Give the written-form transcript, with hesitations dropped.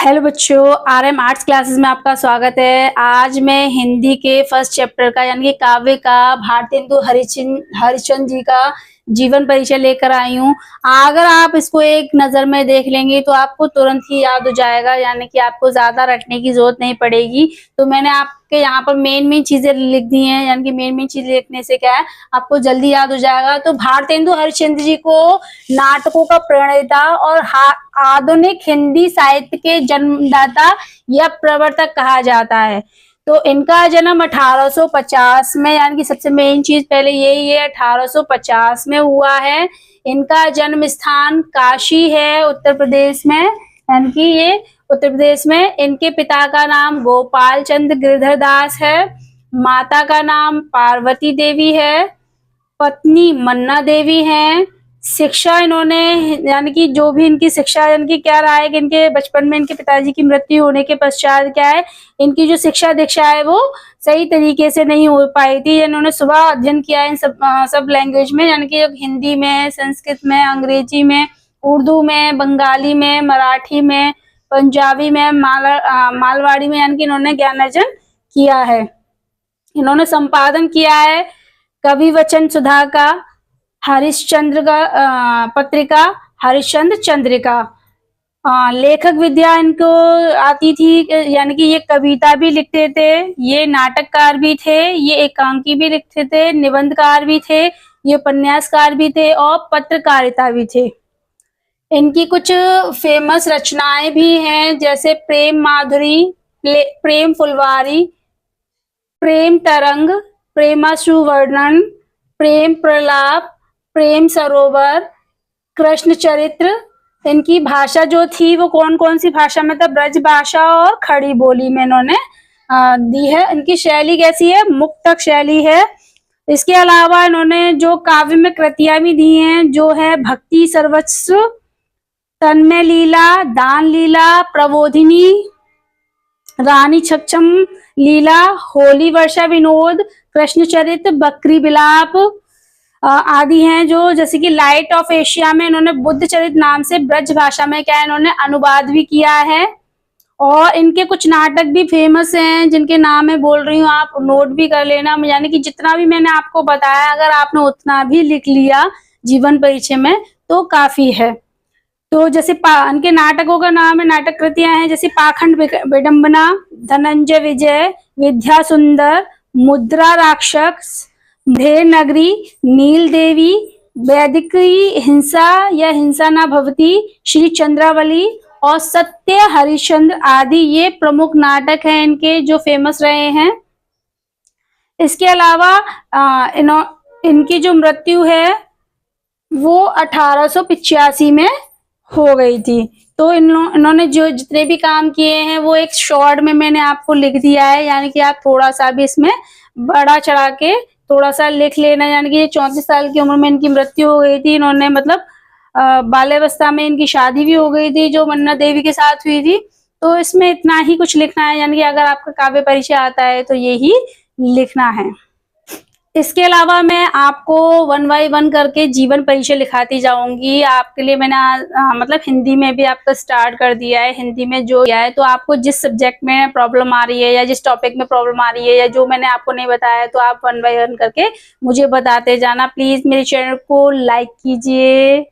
Hello बच्चों, RM arts classes में आपका स्वागत है। आज मैं हिंदी के फर्स्ट चैप्टर का यानी कि काव्य का भारतेंदु हरिश्चंद्र जी का जीवन परिचय लेकर आई हूँ। अगर आप इसको एक नजर में देख लेंगे तो आपको तुरंत ही याद हो जाएगा, यानी कि आपको ज्यादा रटने की जरूरत नहीं पड़ेगी। तो मैंने आपके यहाँ पर मेन चीजें लिख दी हैं, यानी कि मेन चीज लिखने से क्या है, आपको जल्दी याद हो जाएगा। तो भारतेंदु हरिश्चंद्र जी को नाटकों का प्रणेता और आधुनिक हिंदी साहित्य के जन्मदाता या प्रवर्तक कहा जाता है। तो इनका जन्म 1850 में, यानी कि सबसे मेन चीज पहले यही है, 1850 में हुआ है। इनका जन्म स्थान काशी है, उत्तर प्रदेश में, यानी कि ये उत्तर प्रदेश में। इनके पिता का नाम गोपाल चंद्र गिरधर दास है, माता का नाम पार्वती देवी है, पत्नी मन्ना देवी है। शिक्षा इन्होंने, यानी कि जो भी इनकी शिक्षा, इनकी क्या रहा है कि इनके बचपन में इनके पिताजी की मृत्यु होने के पश्चात क्या है, इनकी जो शिक्षा दीक्षा है वो सही तरीके से नहीं हो पाई थी। इन्होंने सुबह अध्ययन किया है इन सब लैंग्वेज में, यानी कि हिंदी में, संस्कृत में, अंग्रेजी में, उर्दू में, बंगाली में, मराठी में, पंजाबी में, मालवाड़ी में, यानी कि इन्होंने ज्ञान अर्जन किया है। इन्होंने संपादन किया है कवि वचन सुधा का, हरिश्चंद्र का पत्रिका, हरिश्चंद्र चंद्रिका। लेखक विद्या इनको आती थी, यानी कि ये कविता भी लिखते थे, ये नाटककार भी थे, ये एकांकी भी लिखते थे, निबंधकार भी थे, ये उपन्यासकार भी थे और पत्रकारिता भी थे। इनकी कुछ फेमस रचनाएं भी हैं, जैसे प्रेम माधुरी, प्रेम फुलवारी, प्रेम तरंग, प्रेमाश्रु वर्णन, प्रेम प्रलाप, प्रेम सरोवर, कृष्ण चरित्र। इनकी भाषा जो थी वो कौन कौन सी भाषा में था, ब्रज भाषा और खड़ी बोली में इन्होंने दी है। इनकी शैली कैसी है, मुक्तक शैली है। इसके अलावा इन्होंने जो काव्य में कृतियां भी दी हैं, जो है भक्ति सर्वस्व, तन्मय लीला, दान लीला, प्रबोधिनी, रानी छक्षम लीला, होली वर्षा विनोद, कृष्ण चरित्र, बकरी बिलाप आदि हैं। जो जैसे कि लाइट ऑफ एशिया में इन्होंने बुद्ध चरित नाम से ब्रज भाषा में क्या है, इन्होंने अनुवाद भी किया है। और इनके कुछ नाटक भी फेमस हैं, जिनके नाम मैं बोल रही हूँ, आप नोट भी कर लेना। यानी कि जितना भी मैंने आपको बताया, अगर आपने उतना भी लिख लिया जीवन परिचय में तो काफी है। तो जैसे इनके नाटकों का नाम है, नाटक कृतियां हैं जैसे पाखंड विडंबना, धनंजय विजय, विद्या सुंदर, मुद्रा राक्षस, धेर नगरी, नील देवी, वैदिकी हिंसा या हिंसा न भवती, श्री चंद्रावली और सत्य हरिश्चंद्र आदि ये प्रमुख नाटक हैं इनके, जो फेमस रहे हैं। इसके अलावा इनकी जो मृत्यु है वो 1885 में हो गई थी। तो इन्होंने जो जितने भी काम किए हैं वो एक शॉर्ट में मैंने आपको लिख दिया है, यानी कि आप थोड़ा सा भी इसमें बड़ा चढ़ा के थोड़ा सा लिख लेना। यानी कि 34 साल की उम्र में इनकी मृत्यु हो गई थी। इन्होंने मतलब बाल्यावस्था में इनकी शादी भी हो गई थी, जो मन्ना देवी के साथ हुई थी। तो इसमें इतना ही कुछ लिखना है, यानी कि अगर आपका काव्य परिचय आता है तो यही लिखना है। इसके अलावा मैं आपको 1 बाय 1 करके जीवन परिचय लिखाती जाऊंगी। आपके लिए मैंने मतलब हिंदी में भी आपका स्टार्ट कर दिया है। हिंदी में जो किया है, तो आपको जिस सब्जेक्ट में प्रॉब्लम आ रही है या जिस टॉपिक में प्रॉब्लम आ रही है या जो मैंने आपको नहीं बताया, तो आप 1 बाय 1 करके मुझे बताते जाना। प्लीज मेरे चैनल को लाइक कीजिए।